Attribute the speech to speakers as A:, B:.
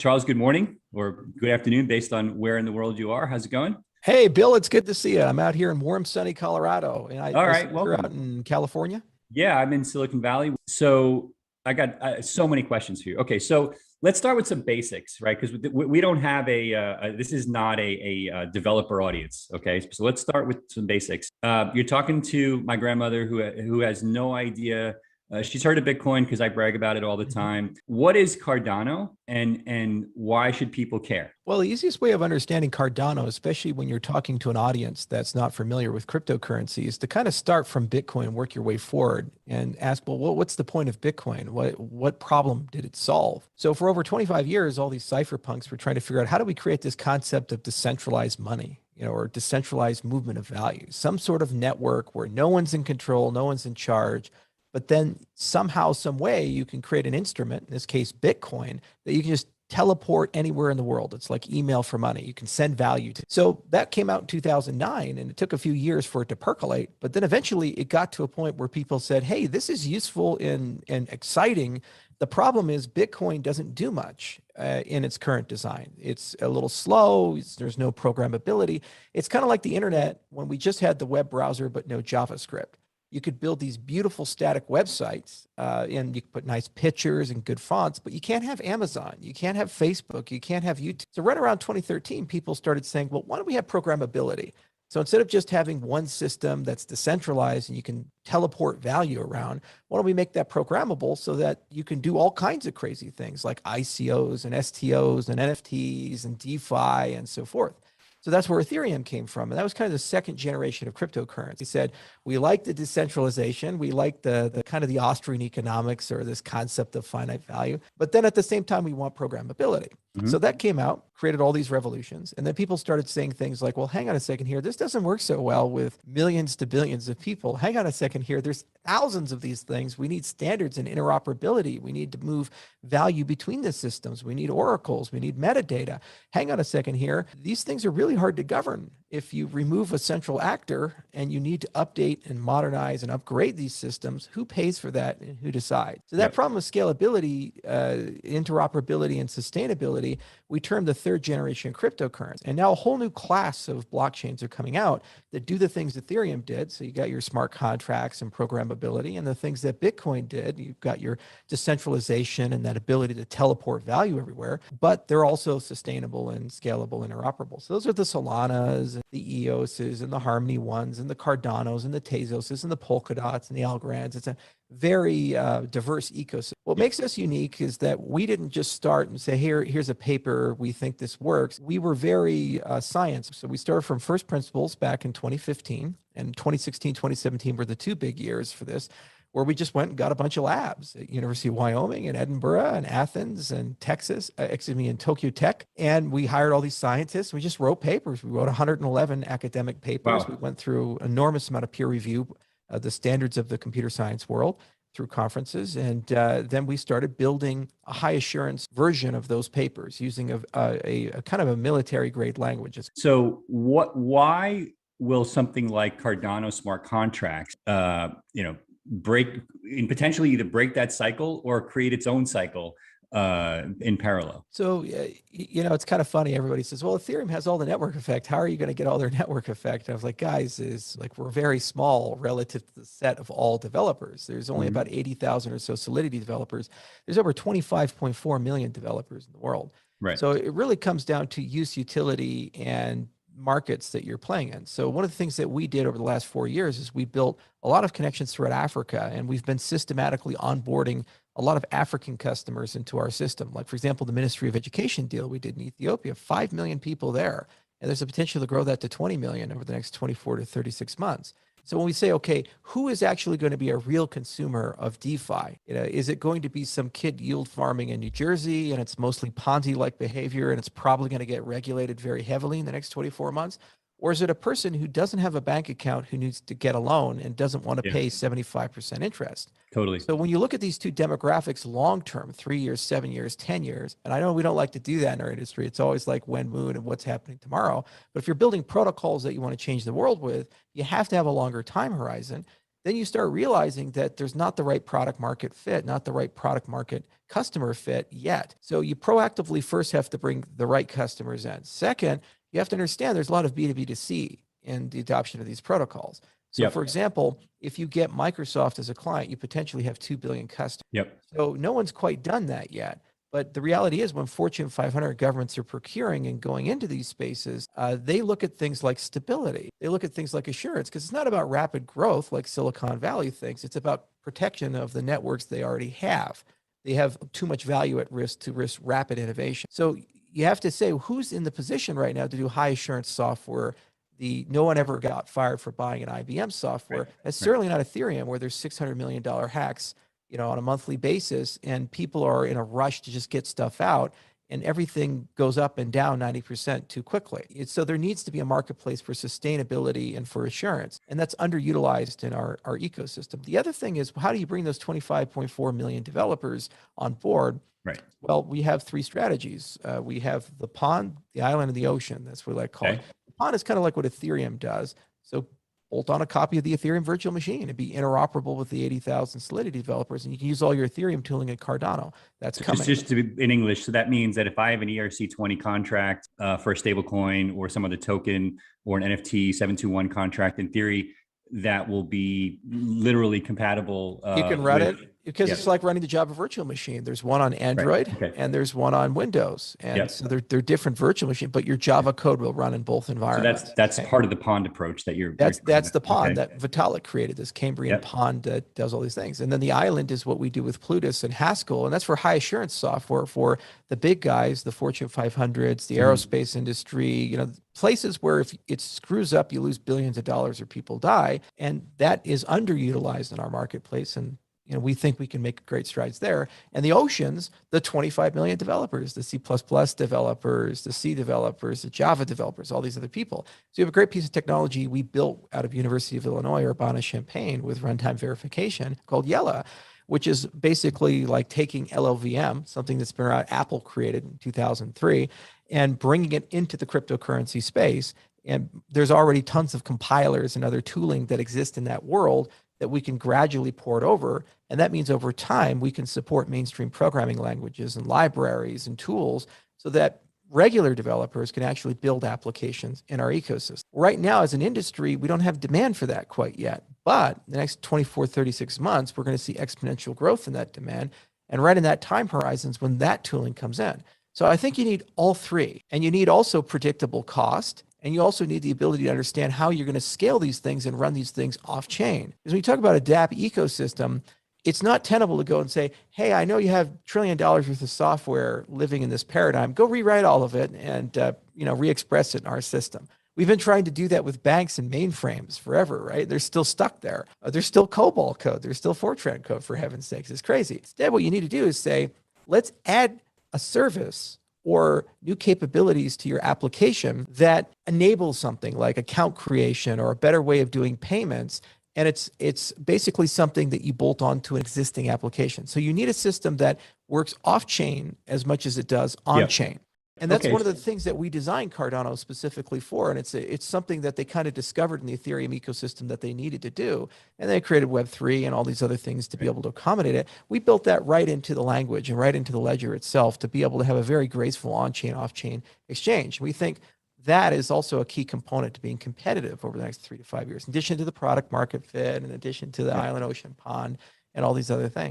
A: Charles, good morning or good afternoon based on where in the world you are. How's it going?
B: Hey, Bill, it's good to see you. I'm out here in warm, sunny Colorado, and
A: All
B: I see
A: right,
B: you're out
A: welcome.
B: in California.
A: Yeah, I'm in Silicon Valley. So I got so many questions for you. Okay, so let's start with some basics, right? Because we don't have this is not a developer audience. Okay, so let's start with some basics. You're talking to my grandmother who has no idea. She's heard of Bitcoin because I brag about it all the
B: Mhm.
A: time. What is Cardano, and why should people care?
B: Well, the easiest way of understanding Cardano, especially when you're talking to an audience that's not familiar with cryptocurrency, is to kind of start from Bitcoin and work your way forward and ask, well, what's the point of Bitcoin? What problem did it solve? So for over 25 years, all these cypherpunks were trying to figure out how do we create this concept of decentralized money, or decentralized movement of value, some sort of network where no one's in control, no one's in charge, but then somehow, some way, you can create an instrument, in this case, Bitcoin, that you can just teleport anywhere in the world. It's like email for money. You can send value to. So that came out in 2009, and it took a few years for it to percolate. But then eventually it got to a point where people said, hey, this is useful and exciting. The problem is Bitcoin doesn't do much in its current design. It's a little slow. There's no programmability. It's kind of like the internet when we just had the web browser, but no JavaScript. You could build these beautiful static websites and you could put nice pictures and good fonts, but you can't have Amazon. You can't have Facebook. You can't have YouTube. So right around 2013, people started saying, well, why don't we have programmability? So instead of just having one system that's decentralized and you can teleport value around, why don't we make that programmable so that you can do all kinds of crazy things like ICOs and STOs and NFTs and DeFi and so forth. So that's where Ethereum came from. And that was kind of the second generation of cryptocurrency. He said, we like the decentralization. We like the kind of the Austrian economics or this concept of finite value. But then at the same time, we want programmability. So
A: Mhm.
B: that came out, created all these revolutions. And then people started saying things like, well, hang on a second here. This doesn't work so well with millions to billions of people. Hang on a second here. There's thousands of these things. We need standards and interoperability. We need to move value between the systems. We need oracles. We need metadata. Hang on a second here. These things are really hard to govern. If you remove a central actor and you need to update and modernize and upgrade these systems, who pays for that and who decides? So that
A: Yep.
B: problem of scalability, interoperability, and sustainability, we term the third generation cryptocurrency. And now a whole new class of blockchains are coming out that do the things Ethereum did. So you got your smart contracts and programmability, and the things that Bitcoin did. You've got your decentralization and that ability to teleport value everywhere, but they're also sustainable and scalable, interoperable. So those are the Solanas, and the EOSs, and the Harmony ones, and the Cardanos, and the Tezoses, and the Polkadots, and the Algorand's. It's a very diverse ecosystem. What makes us unique is that we didn't just start and say, here's a paper, we think this works. We were very science. So we started from first principles back in 2015, and 2016, 2017 were the two big years for this, where we just went and got a bunch of labs at University of Wyoming and Edinburgh and Athens and Texas, and Tokyo Tech. And we hired all these scientists. We just wrote papers. We wrote 111 academic papers. We
A: Wow.
B: went through an enormous amount of peer review, the standards of the computer science world through conferences. And then we started building a high assurance version of those papers using a kind of a military grade language.
A: So why will something like Cardano smart contracts, break and potentially either break that cycle or create its own cycle in parallel?
B: So, it's kind of funny. Everybody says, well, Ethereum has all the network effect. How are you going to get all their network effect? I was like, guys, is like, we're very small relative to the set of all developers. There's only
A: Mhm.
B: about 80,000 or so Solidity developers. There's over 25.4 million developers in the world.
A: Right.
B: So it really comes down to use, utility, and markets that you're playing in. So one of the things that we did over the last 4 years is we built a lot of connections throughout Africa, and we've been systematically onboarding a lot of African customers into our system. Like, for example, the Ministry of Education deal we did in Ethiopia, 5 million people there. And there's a potential to grow that to 20 million over the next 24 to 36 months. So when we say, okay, who is actually going to be a real consumer of DeFi? Is it going to be some kid yield farming in New Jersey and it's mostly Ponzi-like behavior and it's probably going to get regulated very heavily in the next 24 months? Or is it a person who doesn't have a bank account who needs to get a loan and doesn't want to
A: Yeah,
B: pay 75% interest?
A: totally.
B: So when you look at these two demographics long term, 3 years, 7 years, 10 years, and I know we don't like to do that in our industry. It's always like when, moon, and what's happening tomorrow. But if you're building protocols that you want to change the world with, you have to have a longer time horizon. then you start realizing that there's not the right product market fit, not the right product market customer fit yet. So you proactively first have to bring the right customers in. Second, you have to understand there's a lot of B2B2C in the adoption of these protocols. So for example, if you get Microsoft as a client, you potentially have 2 billion customers. So no one's quite done that yet. But the reality is when Fortune 500 governments are procuring and going into these spaces, they look at things like stability. They look at things like assurance, because it's not about rapid growth like Silicon Valley thinks. It's about protection of the networks they already have. They have too much value at risk to risk rapid innovation. So you have to say, who's in the position right now to do high assurance software? No one ever got fired for buying an IBM software. That's certainly not Ethereum, where there's $600 million hacks, on a monthly basis, and people are in a rush to just get stuff out, and everything goes up and down 90% too quickly. So there needs to be a marketplace for sustainability and for assurance, and that's underutilized in our ecosystem. The other thing is, how do you bring those 25.4 million developers on board? Well, we have three strategies. We have the pond, the island, and the ocean. That's what I call it. The pond is kind of like what Ethereum does. So bolt on a copy of the Ethereum virtual machine and be interoperable with the 80,000 Solidity developers, and you can use all your Ethereum tooling in Cardano. That's coming.
A: Just to be in English, so that means that if I have an ERC20 contract for a stable coin or some other token or an NFT 721 contract, in theory, that will be literally compatible.
B: You can run it because it's like running the Java virtual machine. There's one on Android and there's one on Windows. And so they're different virtual machines, but your Java code will run in both environments.
A: So that's part of the pond approach that you're.
B: That's the pond that Vitalik created, this Cambrian pond that does all these things. And then the island is what we do with Plutus and Haskell. And that's for high assurance software for the big guys, the Fortune 500s, the aerospace industry, places where if it screws up, you lose billions of dollars or people die. And that is underutilized in our marketplace. And we think we can make great strides there. And the oceans, the 25 million developers, the C++ developers, the C developers, the Java developers, all these other people. So you have a great piece of technology we built out of University of Illinois, Urbana-Champaign, with runtime verification called Yella, which is basically like taking LLVM, something that's been around, Apple created in 2003, and bringing it into the cryptocurrency space. And there's already tons of compilers and other tooling that exist in that world that we can gradually port over. And that means over time, we can support mainstream programming languages and libraries and tools so that regular developers can actually build applications in our ecosystem. Right now, as an industry, we don't have demand for that quite yet. But in the next 24, 36 months, we're going to see exponential growth in that demand. And right in that time horizons when that tooling comes in. So I think you need all three. And you need also predictable cost. And you also need the ability to understand how you're going to scale these things and run these things off chain. Because when you talk about a DApp ecosystem, it's not tenable to go and say, hey, I know you have $1 trillion worth of software living in this paradigm. Go rewrite all of it and re-express it in our system. We've been trying to do that with banks and mainframes forever, right? They're still stuck there. There's still COBOL code. There's still Fortran code, for heaven's sakes. It's crazy. Instead, what you need to do is say, let's add a service or new capabilities to your application that enables something like account creation or a better way of doing payments. And it's basically something that you bolt onto an existing application. So you need a system that works off chain as much as it does on chain. And that's one of the things that we designed Cardano specifically for. And it's something that they kind of discovered in the Ethereum ecosystem that they needed to do. And they created Web3 and all these other things to be able to accommodate it. We built that right into the language and right into the ledger itself to be able to have a very graceful on-chain, off-chain exchange. We think that is also a key component to being competitive over the next 3 to 5 years, in addition to the product market fit, in addition to the island, ocean, pond, and all these other things.